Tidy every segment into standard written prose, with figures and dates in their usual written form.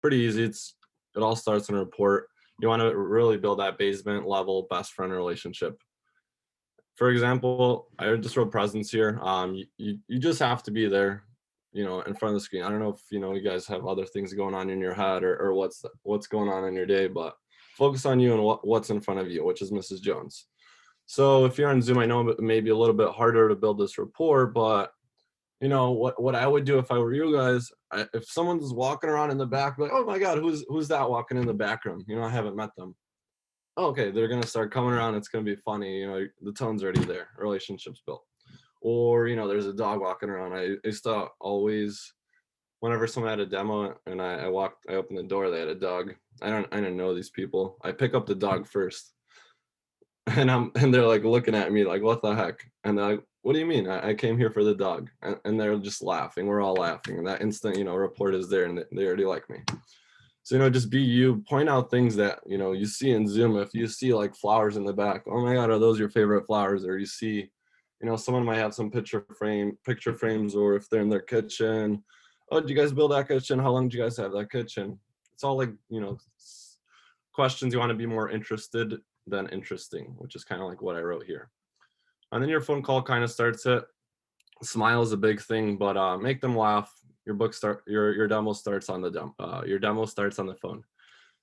pretty easy. It all starts in a report. You want to really build that basement level best friend relationship. For example, I just wrote presence here. You just have to be there, in front of the screen. I don't know if you guys have other things going on in your head, or what's going on in your day, but focus on you and what's in front of you, which is Mrs. Jones. So if you're on Zoom, I know it may be a little bit harder to build this rapport, but what I would do if I were you guys, if someone's walking around in the back, like, oh my God, who's that walking in the back room? I haven't met them. Okay, they're gonna start coming around. It's gonna be funny. The tone's already there. Relationship's built. Or there's a dog walking around. I used to always, whenever someone had a demo and I opened the door, they had a dog. I didn't know these people. I pick up the dog first, and they're like looking at me like, what the heck? And they're like, what do you mean? I came here for the dog. And they're just laughing. We're all laughing. And that instant, report is there, and they already like me. So, just be you, point out things that, you see in Zoom. If you see like flowers in the back, oh my God, are those your favorite flowers? Or you see, someone might have some picture frames, or if they're in their kitchen, oh, did you guys build that kitchen? How long did you guys have that kitchen? It's all like, questions you want to be more interested than interesting, which is kind of like what I wrote here. And then your phone call kind of starts it. Smile is a big thing, but make them laugh. Your demo starts on the phone.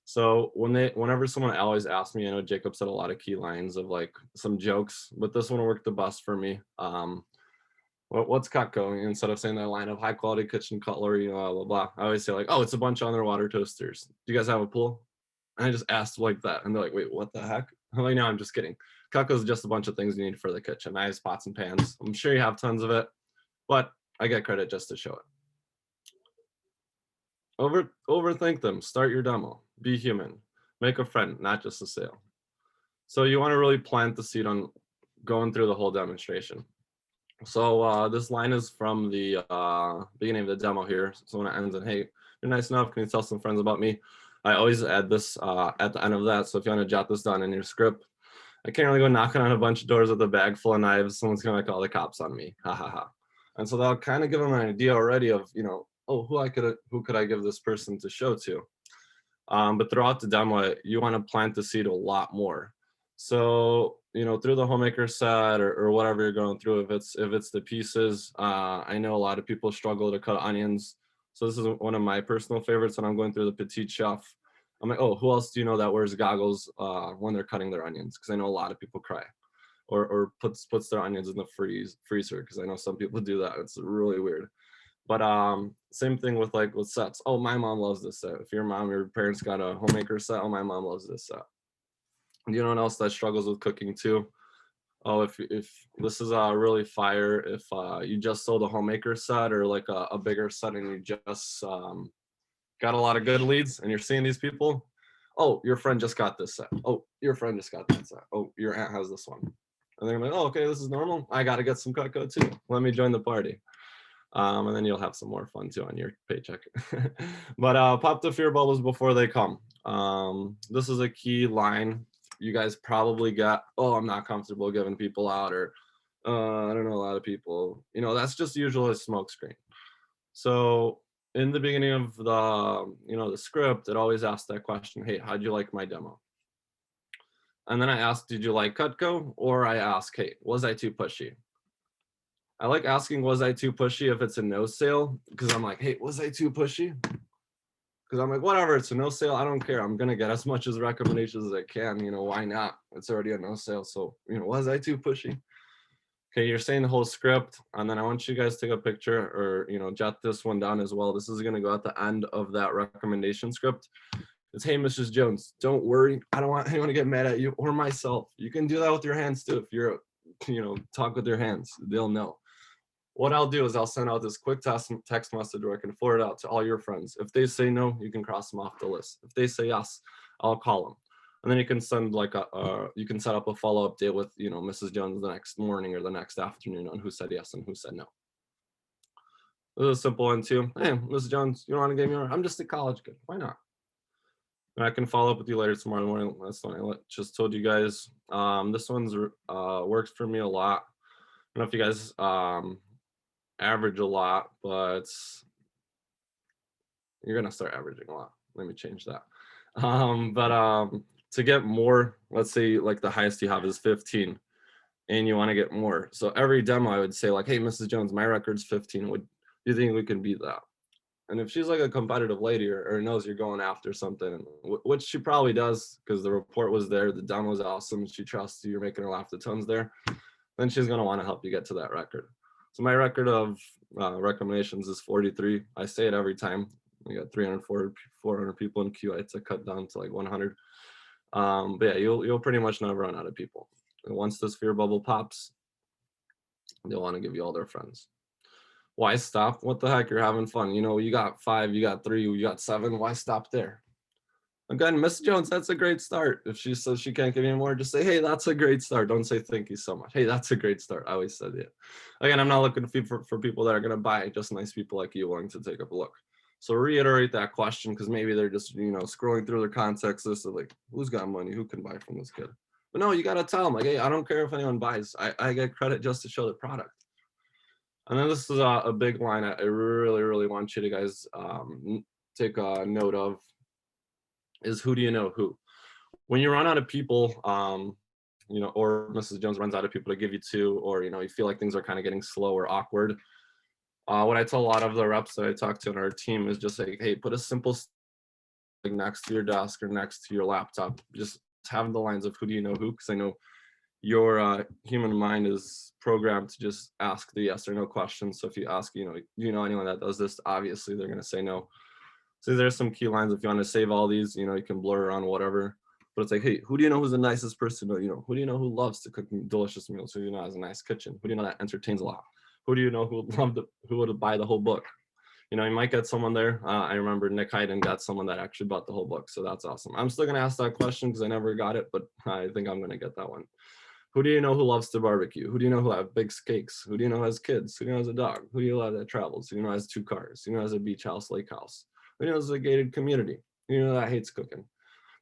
So whenever someone always asks me, I know Jacob said a lot of key lines of like some jokes, but this one worked the best for me. What's Cutco? Instead of saying that line of high quality kitchen cutlery, blah, blah, blah, I always say like, oh, it's a bunch of underwater toasters. Do you guys have a pool? And I just asked like that. And they're like, wait, what the heck? I'm like, no, I'm just kidding. Cutco is just a bunch of things you need for the kitchen. Knives, pots, and pans. I'm sure you have tons of it, but I get credit just to show it. Overthink them. Start your demo. Be human. Make a friend, not just a sale. So you want to really plant the seed on going through the whole demonstration. So this line is from the beginning of the demo here. So when it ends in, hey, you're nice enough, can you tell some friends about me? I always add this at the end of that. So if you want to jot this down in your script, I can't really go knocking on a bunch of doors with a bag full of knives. Someone's going to call the cops on me. Ha ha ha. And so that'll kind of give them an idea already of, oh, who could I give this person to show to? But throughout the demo, you want to plant the seed a lot more. So, through the homemaker set or whatever you're going through, if it's the pieces, I know a lot of people struggle to cut onions. So this is one of my personal favorites when I'm going through the petite chef. I'm like, oh, who else do you know that wears goggles when they're cutting their onions? Because I know a lot of people cry, or puts their onions in the freezer, because I know some people do that. It's really weird. But same thing with sets. Oh, my mom loves this set. If your parents got a homemaker set, oh, my mom loves this set. Do you know anyone else that struggles with cooking too? Oh, if this is really fire, if you just sold a homemaker set or like a bigger set, and you just got a lot of good leads and you're seeing these people, oh, your friend just got this set. Oh, your friend just got that set. Oh, your aunt has this one. And they're like, oh, okay, this is normal. I got to get some Cutco too. Let me join the party. And then you'll have some more fun too on your paycheck. But pop the fear bubbles before they come. This is a key line. You guys probably got, oh, I'm not comfortable giving people out, or I don't know a lot of people. That's just usually a smoke screen. So in the beginning of the script, it always asks that question, hey, how'd you like my demo? And then I ask, did you like Cutco? Or I ask, hey, was I too pushy? I like asking, was I too pushy if it's a no sale? Because I'm like, hey, was I too pushy? Because I'm like, whatever, it's a no sale. I don't care. I'm going to get as much as recommendations as I can. Why not? It's already a no sale. So, was I too pushy? Okay, you're saying the whole script. And then I want you guys to take a picture, or, jot this one down as well. This is going to go at the end of that recommendation script. It's, hey, Mrs. Jones, don't worry. I don't want anyone to get mad at you or myself. You can do that with your hands too. If you're, talk with your hands, they'll know. What I'll do is I'll send out this quick text message where I can forward it out to all your friends. If they say no, you can cross them off the list. If they say yes, I'll call them. And then you can send you can set up a follow-up date with, Mrs. Jones the next morning or the next afternoon on who said yes and who said no. This is a simple one too. Hey, Mrs. Jones, you don't want to give me more? I'm just a college kid. Why not? And I can follow up with you later tomorrow morning. That's the one I just told you guys. This one's works for me a lot. I don't know if you guys average a lot, but you're gonna start averaging a lot. let me change that. But to get more, let's say like the highest you have is 15 and you want to get more. So every demo I would say like, hey, Mrs. Jones, my record's 15. Would you think we can beat that? And if she's like a competitive lady or knows you're going after something, which she probably does because the report was there, the demo was awesome, she trusts you, you're making her laugh the tons there, then she's going to want to help you get to that record. So my record of recommendations is 43. I say it every time. We got 400 people in queue. I had to cut down to like 100. But yeah, you'll pretty much never run out of people. And once this fear bubble pops, they'll want to give you all their friends. Why stop? What the heck? You're having fun. You know, you got 5, you got 3, you got 7. Why stop there? Again, Miss Jones, that's a great start. If she says she can't give you more, just say, hey, that's a great start. Don't say thank you so much. Hey, that's a great start. I always said it. Again, I'm not looking for people that are going to buy, just nice people like you willing to take up a look. So reiterate that question because maybe they're just, you know, scrolling through their contacts list of like, who's got money? Who can buy from this kid? But no, you got to tell them like, hey, I don't care if anyone buys. I get credit just to show the product. And then this is a big line I really, really want you to guys take a note of is who do you know who? When you run out of people, you know, or Mrs. Jones runs out of people to give you to, or, you know, you feel like things are kind of getting slow or awkward. What I tell a lot of the reps that I talk to in our team is just like, hey, put a simple like next to your desk or next to your laptop. Just have the lines of who do you know who, because I know your human mind is programmed to just ask the yes or no questions. So if you ask, you know, do you know anyone that does this? Obviously, they're going to say no. So there's some key lines. If you want to save all these, you know, you can blur around whatever. But it's like, hey, who do you know who's the nicest person? You know, who do you know who loves to cook delicious meals? Who do you know has a nice kitchen? Who do you know that entertains a lot? Who do you know who would love to, who would buy the whole book? You know, you might get someone there. I remember Nick Hayden got someone that actually bought the whole book. So that's awesome. I'm still going to ask that question because I never got it, but I think I'm going to get that one. Who do you know who loves to barbecue? Who do you know who have big steaks? Who do you know has kids? Who do you know has a dog? Who do you know that travels? Who do you know has 2 cars? Who do you know has a beach house, lake house? Who do you know has a gated community? Who do you know that hates cooking?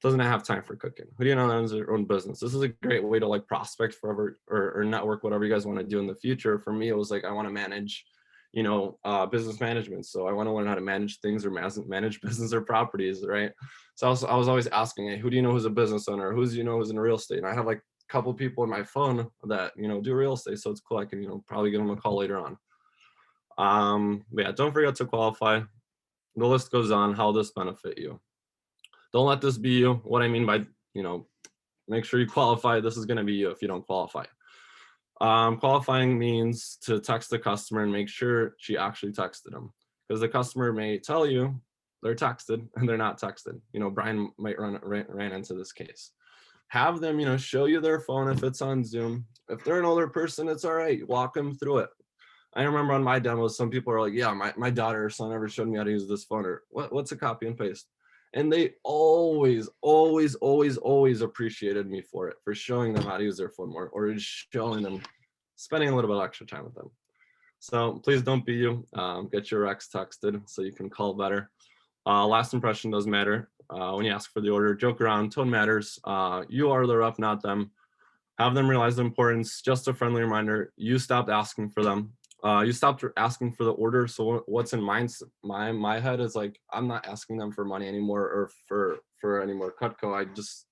Doesn't have time for cooking? Who do you know that owns their own business? This is a great way to like prospect forever or network, whatever you guys want to do in the future. For me, it was like, I want to manage, you know, business management. So I want to learn how to manage things or manage business or properties, right? So I was always asking, hey, who do you know who's a business owner? Who's, you know, who's in real estate? And I have like a couple people in my phone that, you know, do real estate. So it's cool. I can, you know, probably give them a call later on. But yeah, don't forget to qualify. The list goes on. How will this benefit you? Don't let this be you. What I mean by, you know, make sure you qualify. This is going to be you if you don't qualify. Qualifying means to text the customer and make sure she actually texted them, because the customer may tell you they're texted and they're not texted. You know, Brian might ran into this case. Have them, you know, show you their phone if it's on Zoom. If they're an older person, it's all right. Walk them through it. I remember on my demos, some people are like, yeah, my daughter or son never showed me how to use this phone, or what's a copy and paste? And they always appreciated me for it, for showing them how to use their phone more, or showing them, spending a little bit of extra time with them. So please don't be you. Get your ex texted so you can call better. Last impression does matter. When you ask for the order, joke around, tone matters. You are the rep, not them. Have them realize the importance. Just a friendly reminder, you stopped asking for them. You stopped asking for the order. So what's in my head is like, I'm not asking them for money anymore or for any more Cutco. I just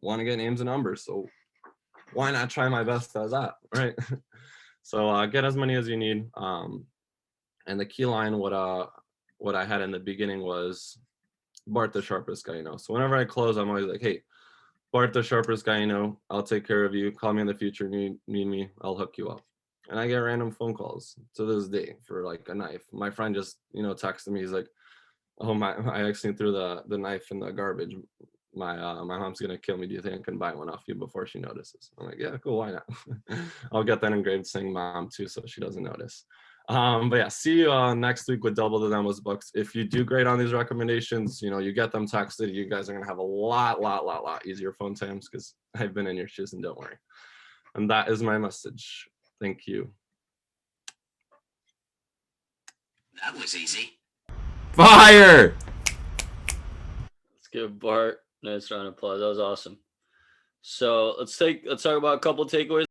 want to get names and numbers. So why not try my best as that, right? So get as many as you need. And the key line, what I had in the beginning was Bart, the sharpest guy you know. So whenever I close, I'm always like, hey, Bart, the sharpest guy you know, I'll take care of you. Call me in the future, need me, I'll hook you up. And I get random phone calls to this day for like a knife. My friend just, you know, texted me. He's like, oh, I accidentally threw the knife in the garbage. My mom's gonna kill me. Do you think I can buy one off you before she notices? I'm like, yeah, cool, why not? I'll get that engraved saying mom too, so she doesn't notice. But yeah, see you next week with Double the Demos books. If you do great on these recommendations, you know, you get them texted, you guys are gonna have a lot easier phone times, because I've been in your shoes, and don't worry. And that is my message. Thank you. That was easy. Fire! Let's give Bart a nice round of applause. That was awesome. So let's talk about a couple takeaways.